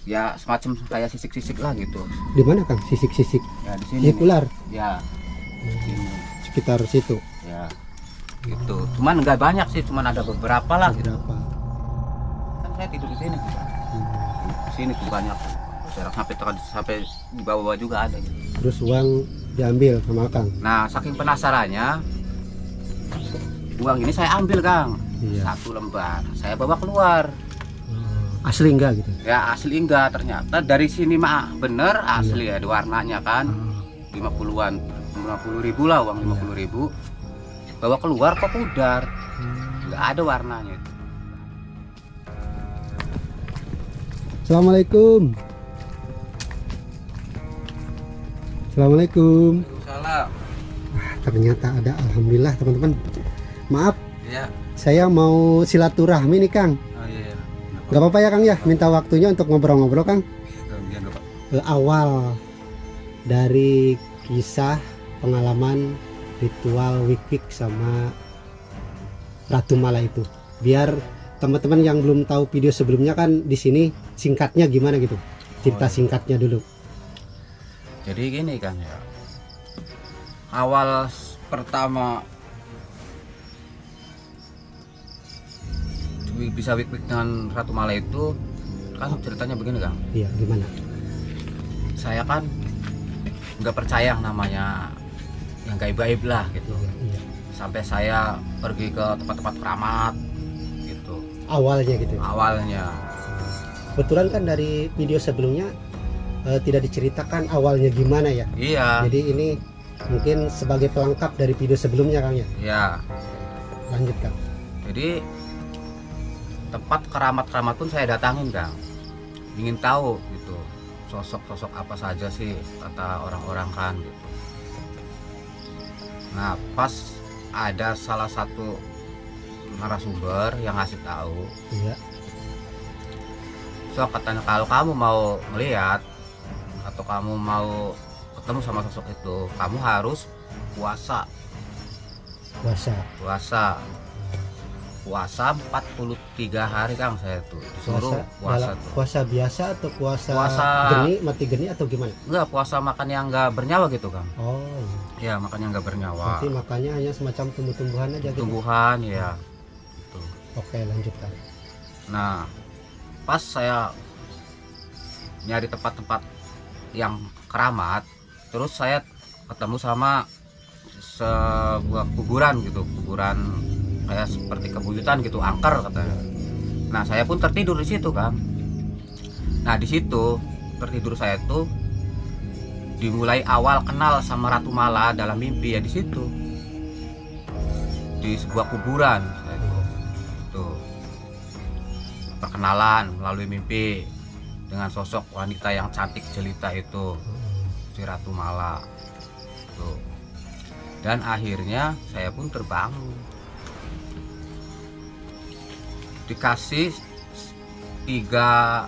ya semacam kayak sisik-sisik lah gitu. Di mana Kang sisik-sisik? Ya di sini. Sisik nih. ular. Ya. Di sini. Sekitar situ. Ya. Gitu. Cuman nggak banyak sih, cuman ada beberapa lah gitu. Berapa? Kan saya tidur di sini. Di sini tuh banyak. Sampai di bawah juga ada gitu. Terus uang diambil sama Kang. Nah, saking penasarannya, uang ini saya ambil Kang. Iya. 1 lembar. Saya bawa keluar. Asli enggak gitu? Ya asli enggak, ternyata dari sini mah bener asli ya, di warnanya kan 50-an, 50.000 lah, uang 50.000. Bawa keluar kok pudar, nggak ada warnanya. Assalamualaikum. Assalamualaikum. Salam. Ternyata ada, alhamdulillah teman-teman. Maaf, Ya. saya mau silaturahmi nih Kang. Oh iya. Gak apa-apa ya Kang ya, minta waktunya untuk ngobrol-ngobrol Kang. Awal dari kisah pengalaman ritual wik-wik sama Ratu Mala itu, biar teman-teman yang belum tahu video sebelumnya kan di sini singkatnya gimana gitu, cerita singkatnya dulu. Jadi gini kan ya. Awal pertama bisa wik-wik dengan Ratu Mala itu kan ceritanya begini Kang. Iya, gimana? Saya kan nggak percaya yang namanya yang gaib-gaib lah gitu. Iya. Sampai saya pergi ke tempat-tempat keramat gitu Awalnya gitu. awalnya. Kebetulan kan dari video sebelumnya tidak diceritakan awalnya gimana ya. Iya. Jadi ini mungkin sebagai pelengkap dari video sebelumnya Kang ya. Iya. Lanjut Kang. Jadi tempat keramat-keramat pun saya datangin Kang, ingin tahu gitu sosok-sosok apa saja sih kata orang-orang kan gitu. Nah pas ada salah satu narasumber yang ngasih tahu, Iya. so katanya kalau kamu mau melihat atau kamu mau ketemu sama sosok itu, kamu harus puasa Puasa. puasa 43 hari Kang. Saya tuh disuruh puasa dalam tuh. puasa biasa atau puasa Puasa- geni, mati geni atau gimana? Enggak, puasa makan yang enggak bernyawa gitu Kang. Oh, Ya makan yang enggak bernyawa. berarti makannya hanya semacam tumbuh-tumbuhan aja gitu. Tumbuhan ya. Tuh. Oke, lanjutkan. Nah pas saya nyari tempat-tempat yang keramat, terus saya ketemu sama sebuah kuburan gitu, kuburan kayak seperti kebuyutan gitu, angker katanya. Nah saya pun tertidur di situ Kang. Nah di situ tertidur saya tuh dimulai awal kenal sama Ratu Mala dalam mimpi ya di situ, di sebuah kuburan. Tuh perkenalan melalui mimpi dengan sosok wanita yang cantik jelita itu, si Ratu Mala tuh. Dan akhirnya saya pun terbangun, dikasih 3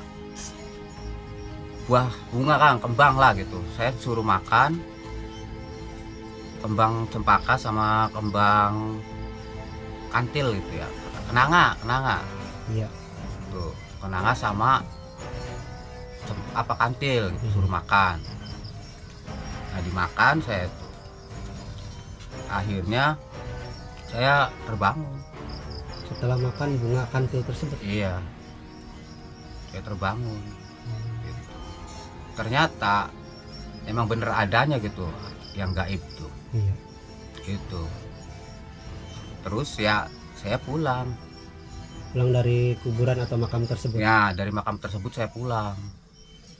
buah bunga Kang, kembang lah gitu. Saya suruh makan kembang cempaka sama kembang kantil gitu ya, kenanga Iya. tuh, kenanga sama kantil gitu, suruh makan. Nah dimakan saya tuh, akhirnya saya terbangun. Setelah makan bunga kantil tersebut. Iya, saya terbangun gitu. Ternyata emang bener adanya gitu yang gaib tuh Iya. gitu. Terus ya saya pulang Dari kuburan atau makam tersebut. ya, dari makam tersebut saya pulang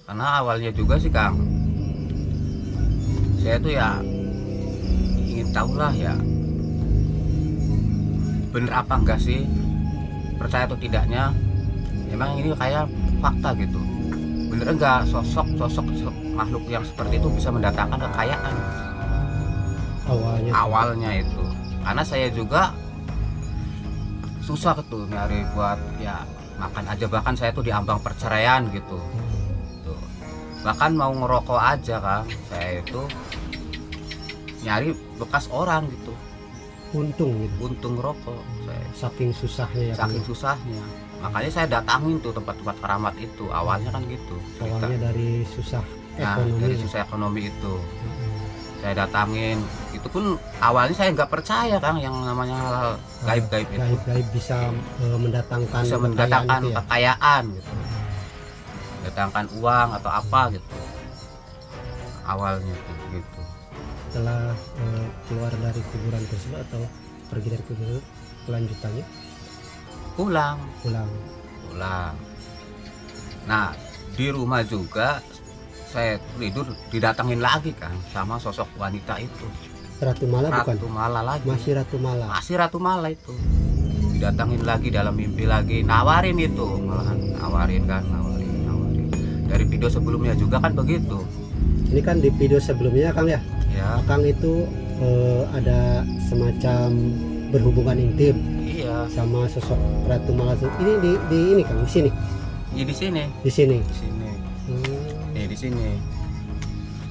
karena awalnya juga sih Kang, saya tuh ya ingin tahu lah ya bener apa enggak sih, percaya atau tidaknya, emang ini kayak fakta gitu, bener enggak sosok makhluk yang seperti itu bisa mendatangkan kekayaan awalnya itu. Karena saya juga susah tuh nyari buat ya makan aja, bahkan saya tuh diambang perceraian gitu tuh. Bahkan mau ngerokok aja Kang, saya itu nyari bekas orang gitu, Untung gitu. untung rokok saya, Saking susahnya ya. saking susahnya. makanya saya datangin tuh tempat-tempat keramat itu. Awalnya kan gitu cerita. Awalnya dari susah Nah, ekonomi. dari susah ekonomi itu saya datangin. Itu pun awalnya saya nggak percaya Kang yang namanya hal gaib-gaib itu Gaib-gaib bisa mendatangkan bisa kekayaan mendatangkan itu ya. kekayaan gitu, mendatangkan uang atau apa gitu awalnya tuh gitu. Setelah keluar dari kuburan tersebut atau pergi dari kuburan, kelanjutannya pulang pulang. Nah di rumah juga saya tidur didatangin lagi kan sama sosok wanita itu. Ratu Mala bukan? Ratu Mala lagi, Masih Ratu Mala. masih Ratu Mala itu didatangin lagi dalam mimpi lagi, nawarin itu, malahan nawarin dari video sebelumnya juga kan begitu Ini kan di video sebelumnya Kang ya, ya. Kang itu ada semacam berhubungan intim Iya, sama sosok Ratu Mala. Ini di ini Kang, di sini. ya di sini Di sini. nih di sini.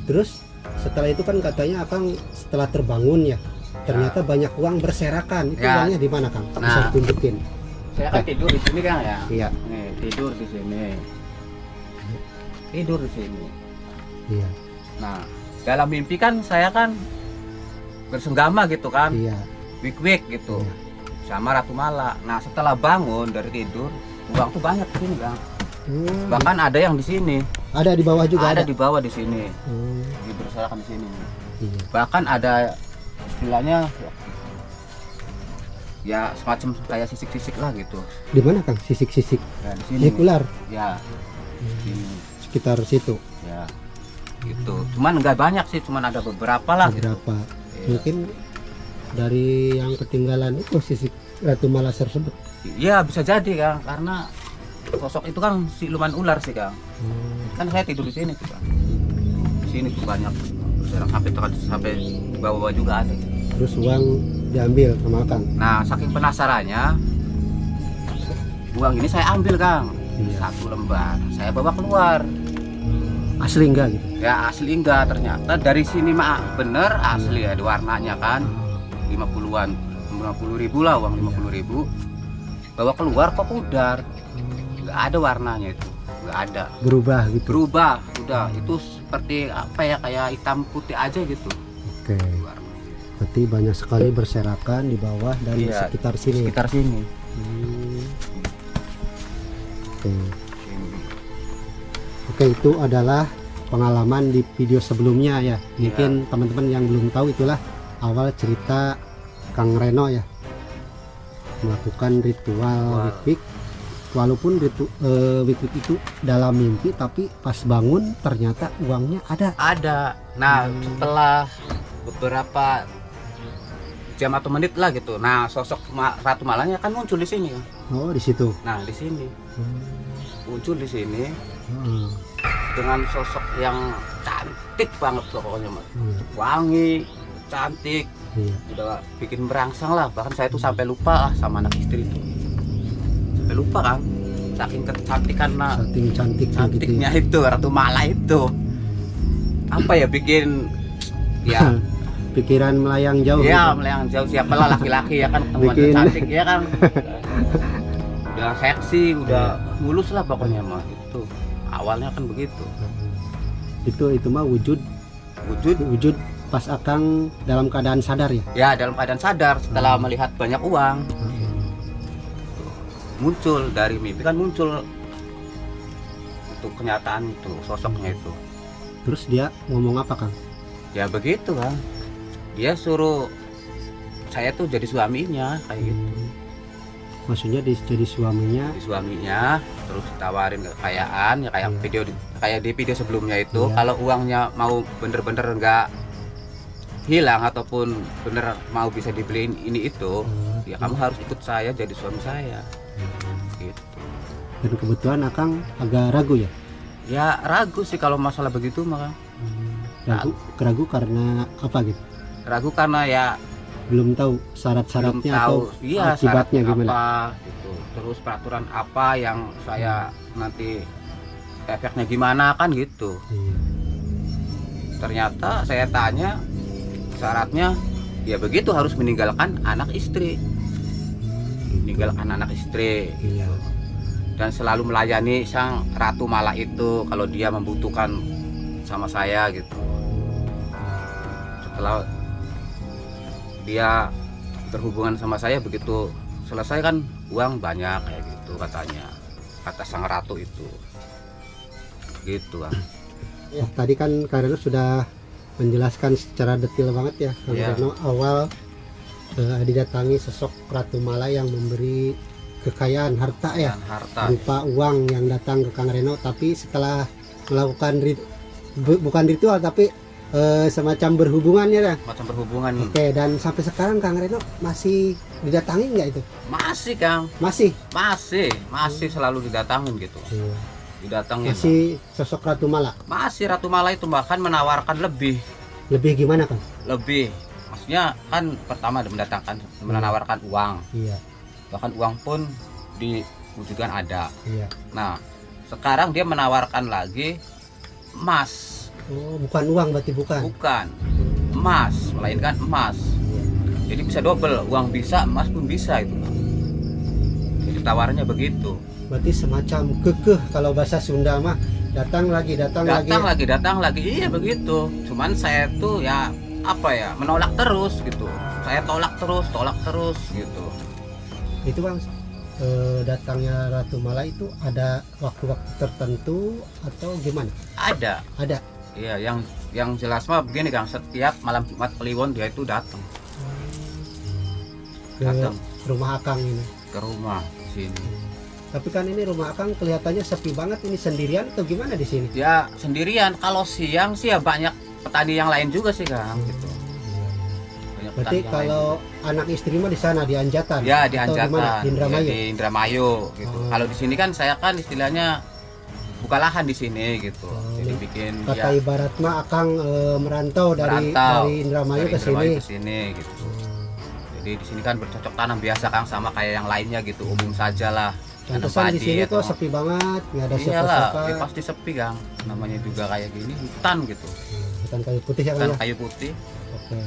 Terus setelah itu kan katanya Akang setelah terbangun ya, ternyata banyak uang berserakan. Itu Ya. uangnya di mana Kang? Bisa Nah. ditunjukin? Saya kan tidur di sini kan ya. Iya. Nih, tidur di sini. Tidur di sini. Iya. Nah, dalam mimpi kan saya kan bersenggama gitu kan, Iya. wik-wik gitu. Iya. Sama Ratu Mala. Nah, setelah bangun dari tidur, uang tuh banyak di sini, Bang. Bahkan ada yang di sini. Ada di bawah juga Ada ada. di bawah di sini. Hmm, Berserakan di sini. iya. Bahkan ada istilahnya ya semacam kayak sisik-sisik lah gitu. Di mana Kang? Sisik-sisik. Ya, di sini. Sisik ular. Ya, sini. Sekitar situ. Ya. Gitu. Cuman nggak banyak sih, cuman ada beberapa lah gitu. Berapa? Iya. Mungkin dari yang ketinggalan itu sisik Ratu Mala tersebut. Iya, bisa jadi, Kang, karena sosok itu kan siluman ular sih, Kang. Kan saya tidur di sini tuh, Kang. Di sini tuh banyak berserang sampai bawah juga ada. Terus uang diambil sama Kang. Nah, saking penasarannya, uang ini saya ambil, Kang. Iya. Satu lembar. Saya bawa keluar. Asli enggak gitu? Ya asli enggak, ternyata dari sini mah bener asli ya, ada warnanya kan. 50-an, 50.000 lah, uang 50.000. Bawa keluar kok pudar. Nggak ada warnanya itu. Nggak ada. Berubah gitu. Berubah, udah itu seperti apa ya, kayak hitam putih aja gitu. Oke. Berarti banyak sekali berserakan di bawah dan di Iya, sekitar sini. Sekitar sini. Hmm. Oke. Oke, itu adalah pengalaman di video sebelumnya ya. Mungkin teman-teman yang belum tahu, itulah awal cerita Kang Reno ya, melakukan ritual wik-wik. Walaupun wik-wik itu dalam mimpi, tapi pas bangun ternyata uangnya ada. Ada. Nah, setelah beberapa jam atau menit lah gitu. Nah, sosok Ratu Malanya kan muncul di sini. Oh, di situ. Nah, di sini muncul di sini Hmm. dengan sosok yang cantik banget pokoknya, Mas. Iya. Wangi, cantik, Iya. udah bikin merangsang lah. Bahkan saya tuh sampai lupa sama anak istri itu. Sampai lupa kan, saking kecantikan Saking cantiknya itu Ratu Mala itu. Apa ya, bikin ya pikiran melayang jauh. ya gitu. melayang jauh. Siapalah laki-laki ya kan, ketemuan Bikin- cantik ya kan. Udah seksi, udah mulus lah pokoknya mah itu. Awalnya kan begitu. Itu mah wujud pas Akang dalam keadaan sadar ya. Ya dalam keadaan sadar setelah melihat banyak uang. Muncul dari mimpi kan, muncul itu kenyataan itu, sosoknya itu. Terus dia ngomong apa Kang? Ya begitu kan, dia suruh saya tuh jadi suaminya kayak gitu. Maksudnya jadi suaminya. Jadi suaminya, terus ditawarin kekayaan ya kayak Iya. kayak di video sebelumnya itu. Iya. Kalau uangnya mau bener-bener nggak hilang ataupun bener mau bisa dibeliin ini itu, ya kamu harus ikut saya jadi suami saya gitu. Dan kebetulan Akang agak ragu ya. Ya ragu sih kalau masalah begitu, maka Ragu karena apa gitu? ragu karena ya Belum tahu belum syarat-syaratnya tahu atau iya akibatnya syarat gimana? apa gitu, terus peraturan apa yang saya nanti efeknya gimana kan gitu. Iya. Ternyata saya tanya syaratnya ya begitu, harus meninggalkan anak istri, meninggalkan anak istri Iya. dan selalu melayani sang Ratu Mala itu kalau dia membutuhkan sama saya gitu. Setelah dia berhubungan sama saya, begitu selesai kan uang banyak kayak gitu katanya, kata sang ratu itu gitu kan. Ya, tadi kan Kang Reno sudah menjelaskan secara detail banget ya Kang Iya. Reno awal didatangi sosok Ratu Mala yang memberi kekayaan harta ya, Dan harta berupa uang yang datang ke Kang Reno. Tapi setelah melakukan bukan ritual tapi semacam berhubungannya ya. macam berhubungan. Oke, dan sampai sekarang Kang Reno masih didatangi nggak itu? Masih Kang, Masih. masih selalu didatangin gitu, didatangin. Masih sosok Ratu Mala. Masih Ratu Mala itu bahkan menawarkan lebih, Gimana Kang? maksudnya kan pertama mendatangkan, menawarkan uang, Iya, bahkan uang pun diwujudkan ada. iya. Nah sekarang dia menawarkan lagi emas. Oh, bukan uang berarti bukan. Bukan emas, melainkan emas. Jadi bisa double, uang bisa, emas pun bisa itu. Jadi tawarannya begitu. Berarti semacam kekeh kalau bahasa Sunda mah, datang lagi. Datang lagi, iya begitu. Cuman saya tuh ya apa ya, menolak terus gitu. Saya tolak terus gitu. Itu Bang, datangnya Ratu Mala itu ada waktu-waktu tertentu atau gimana? Ada, iya yang jelas mah begini Kang, setiap malam Jumat Kliwon dia itu datang Ke rumah Akang ini. ke rumah sini. Tapi kan ini rumah Akang kelihatannya sepi banget, ini sendirian atau gimana di sini? Ya sendirian. Kalau siang sih ya banyak petani yang lain juga sih Kang gitu. Banyak Berarti petani yang kalau anak istri mah di sana di Anjatan. ya di atau di mana? Anjatan, Di Indramayu. di Indramayu gitu. Oh. Kalau di sini kan saya kan istilahnya buka lahan di sini gitu. Oh, Jadi bikin Kata ya ibarat mah Akang merantau dari merantau Indramayu dari ke sini. ke sini gitu. Jadi di sini kan bercocok tanam biasa Kang, sama kayak yang lainnya gitu, umum saja lah. Tanam Pantesan di padi sini atau kok sepi banget, nggak ada iyalah, siapa-siapa. ya pasti sepi Kang. Namanya juga kayak gini hutan gitu. Hutan kayu putih ya Kang Hutan ya. kayu putih. Oke.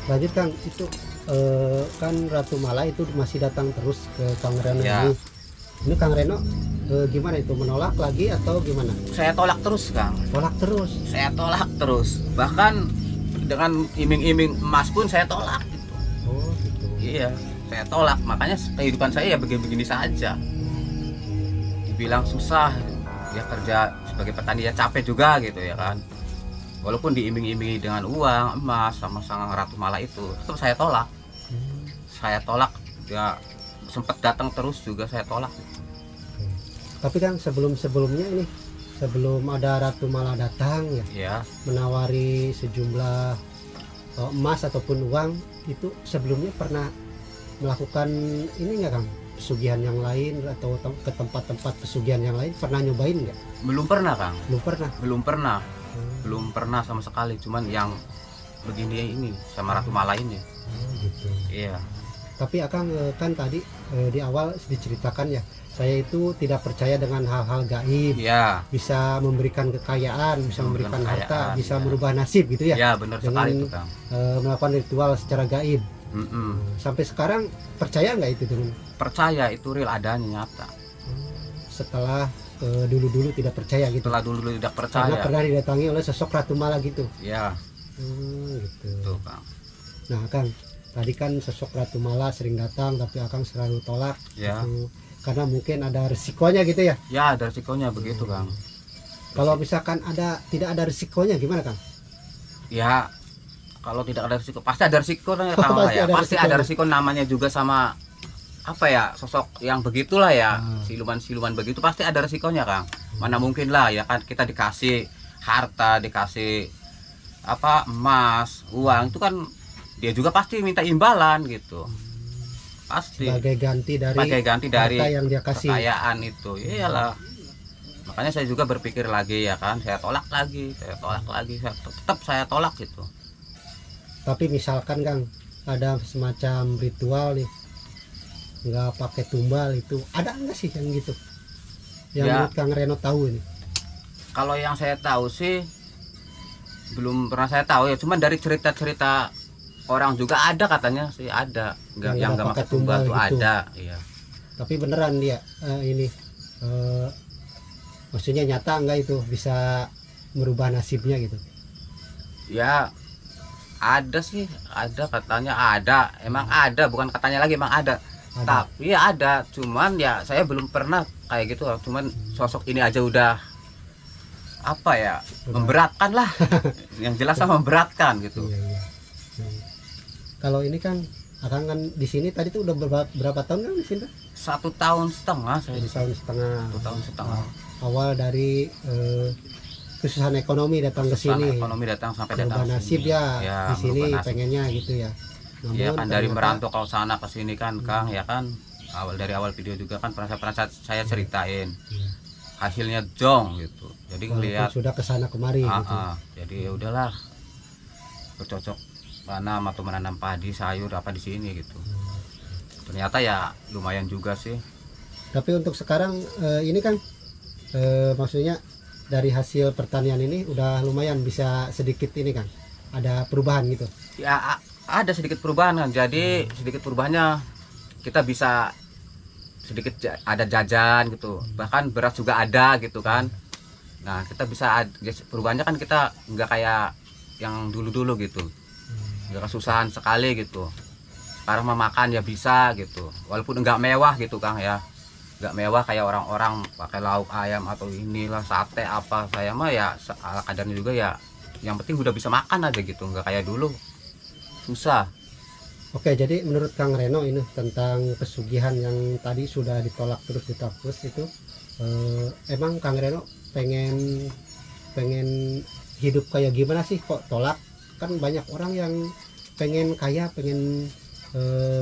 Lanjut Kang, itu kan Ratu Mala itu masih datang terus ke Kang Reno Ya. ini. Ini Kang Reno gimana itu, menolak lagi atau gimana? Saya tolak terus Kang. Tolak terus. Saya tolak terus. Bahkan dengan iming-iming emas pun saya tolak gitu. Oh gitu. Iya, saya tolak. Makanya kehidupan saya ya begini-begini saja. Dibilang susah, ya kerja sebagai petani ya capek juga gitu ya kan. Walaupun diiming-imingi dengan uang, emas sama sang Ratu Mala itu, tetap saya tolak. Saya tolak. Ya sempat datang terus juga saya tolak. Tapi kan sebelum-sebelumnya ini, sebelum ada Ratu Mala datang ya, Ya, menawari sejumlah emas ataupun uang, itu sebelumnya pernah melakukan ini nggak Kang, pesugihan yang lain atau ke tempat-tempat pesugihan yang lain, pernah nyobain nggak? belum pernah Kang. Belum pernah. Belum pernah sama sekali. Cuman yang begini ini sama Ratu Mala ini. Gitu. Iya. Tapi Akang kan tadi di awal diceritakan ya, saya itu tidak percaya dengan hal-hal gaib, Iya. bisa memberikan kekayaan, bisa memberikan harta, kekayaan, bisa ya. merubah nasib gitu ya, Ya benar Dengan- sekali itu Kang. melakukan ritual secara gaib. Sampai sekarang percaya nggak itu dengan Percaya itu real, adanya nyata. setelah dulu-dulu tidak percaya gitu? Setelah dulu tidak Karena percaya. pernah didatangi oleh sosok Ratu Mala gitu. Ya, Gitu. itu Kang. Nah Kang, tadi kan sosok Ratu Mala sering datang tapi Akang selalu tolak. Ya. Gitu. Karena mungkin ada risikonya gitu ya. Ya, ada resikonya begitu Kang. Kalau misalkan tidak ada risikonya gimana Kang? Ya, kalau tidak ada risiko, pasti ada risikonya Kang. Pasti Ya. ada Pasti ada risikonya. risiko, namanya juga sama apa ya, sosok yang begitulah ya, Hmm. siluman-siluman begitu pasti ada risikonya Kang. Mana mungkin lah ya kan, kita dikasih harta, dikasih apa, emas, uang, itu kan dia juga pasti minta imbalan gitu. Pasti Sebagai ganti dari harta yang dia kasih. kekayaan itu. Iyalah. Makanya saya juga berpikir lagi ya kan, saya tolak lagi, tetap saya tolak gitu. Tapi misalkan Kang, ada semacam ritual nih, nggak pakai tumbal, itu ada nggak sih yang gitu? Yang Ya. menurut Kang Reno tahu ini? Kalau yang saya tahu sih belum pernah saya tahu ya, cuman dari cerita-cerita orang juga ada katanya sih, ada Yang yang nggak nggak pakai pakai tumbal tumbal tuh gitu. ada. Iya. Tapi beneran dia ini maksudnya nyata enggak itu bisa merubah nasibnya gitu? Ya ada sih, ada katanya, ada emang ada, bukan katanya lagi, emang ada. Ada. Tapi ya ada, cuman ya saya belum pernah kayak gitu. Cuman sosok ini aja udah apa ya, memberatkan lah. Yang jelas memberatkan gitu. Iya, iya. Kalau ini kan Akang kan di sini tadi tuh udah berapa tahun kan di sini? 1,5 tahun saya di sini. 1,5 tahun. 1,5 tahun. Awal dari kesusahan ekonomi datang ke Kesusahan sini. ekonomi datang sampai Berubah datang nasib sini. ya, di sini merubah nasib. pengennya gitu ya. Iya kan, dari ternyata- merantau ke sana ke sini kan Kang, ya kan. Dari awal video juga kan pernah saya ceritain. Iya. Hasilnya jong gitu. Jadi Walaupun ngelihat sudah ke sana kemari gitu. jadi ya udahlah, bercocok tanam atau menanam padi sayur apa di sini gitu. Ternyata ya lumayan juga sih. Tapi untuk sekarang ini kan maksudnya dari hasil pertanian ini udah lumayan bisa sedikit ini kan. Ada perubahan gitu. Ya ada sedikit perubahan kan. Jadi sedikit perubahannya kita bisa sedikit ada jajan gitu. Bahkan beras juga ada gitu kan. Nah, kita bisa perubahannya kan, kita nggak kayak yang dulu-dulu gitu. Nggak kesusahan sekali gitu. Sekarang memakan ya bisa gitu. Walaupun nggak mewah gitu Kang ya. Nggak mewah kayak orang-orang pakai lauk ayam atau inilah sate apa. Saya mah ya ala kadarnya juga ya. Yang penting udah bisa makan aja gitu. Nggak kayak dulu susah. Oke, jadi menurut Kang Reno ini tentang pesugihan yang tadi sudah ditolak terus ditapus itu, emang Kang Reno pengen hidup kayak gimana sih kok tolak? Kan banyak orang yang pengen kaya, pengen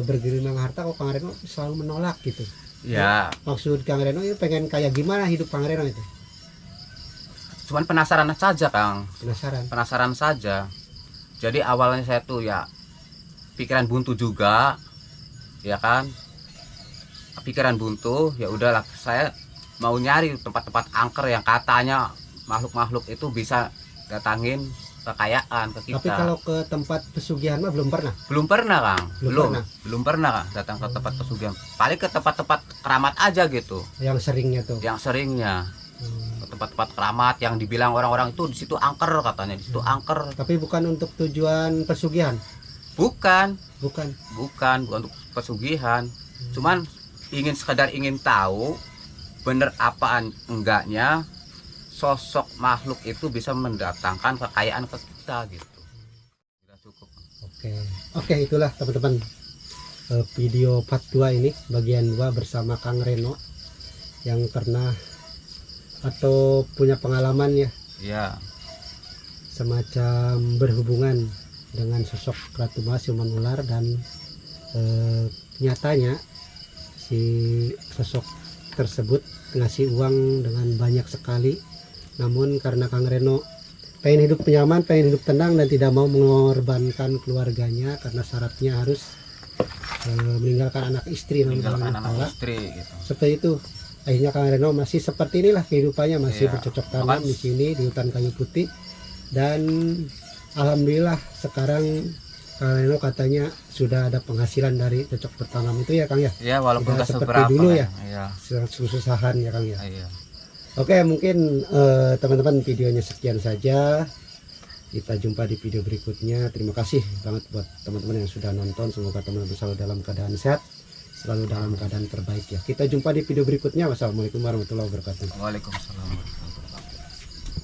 bergelimang harta, kok Kang Reno selalu menolak gitu. Ya, Maksud Kang Reno ini pengen kayak gimana hidup Kang Reno itu? cuman penasaran saja Kang. Penasaran. Penasaran saja. Jadi awalnya saya tuh ya pikiran buntu juga, ya kan, pikiran buntu. Ya udahlah, saya mau nyari tempat-tempat angker yang katanya makhluk-makhluk itu bisa datangin kekayaan ke kita. Tapi kalau ke tempat pesugihan mah belum pernah. Belum pernah Kang, Belum belum pernah Kang datang ke tempat pesugihan. Paling ke tempat-tempat keramat aja gitu, Yang seringnya tuh. yang seringnya ke tempat-tempat keramat yang dibilang orang-orang itu di situ angker, katanya di situ angker. Tapi bukan untuk tujuan pesugihan. Bukan Bukan. untuk pesugihan, cuman sekedar ingin tahu bener apaan enggaknya sosok makhluk itu bisa mendatangkan kekayaan ke kita gitu. Sudah cukup. Oke, itulah teman-teman video part 2 ini, bagian 2 bersama Kang Reno yang pernah atau punya pengalaman ya Iya. semacam berhubungan dengan sosok Ratu Mas siluman ular, dan nyatanya si sosok tersebut ngasih uang dengan banyak sekali, namun karena Kang Reno pengen hidup nyaman, pengen hidup tenang, dan tidak mau mengorbankan keluarganya karena syaratnya harus meninggalkan anak istri, Meninggalkan namun anak istri gitu. seperti itu. Akhirnya Kang Reno masih seperti inilah kehidupannya, masih Iya. bercocok tanam Bahkan di sini di hutan kayu putih, dan alhamdulillah sekarang Kang Reno katanya sudah ada penghasilan dari cocok bertanam itu ya Kang ya. Ya walaupun Udah nggak seperti seberapa dulu kan. ya. Iya. Kesusahan ya Kang ya. Iya. Oke, mungkin teman-teman videonya sekian saja. Kita jumpa di video berikutnya. Terima kasih banget buat teman-teman yang sudah nonton. Semoga teman-teman selalu dalam keadaan sehat, selalu dalam keadaan terbaik ya. Kita jumpa di video berikutnya. Wassalamualaikum warahmatullahi wabarakatuh. Waalaikumsalam.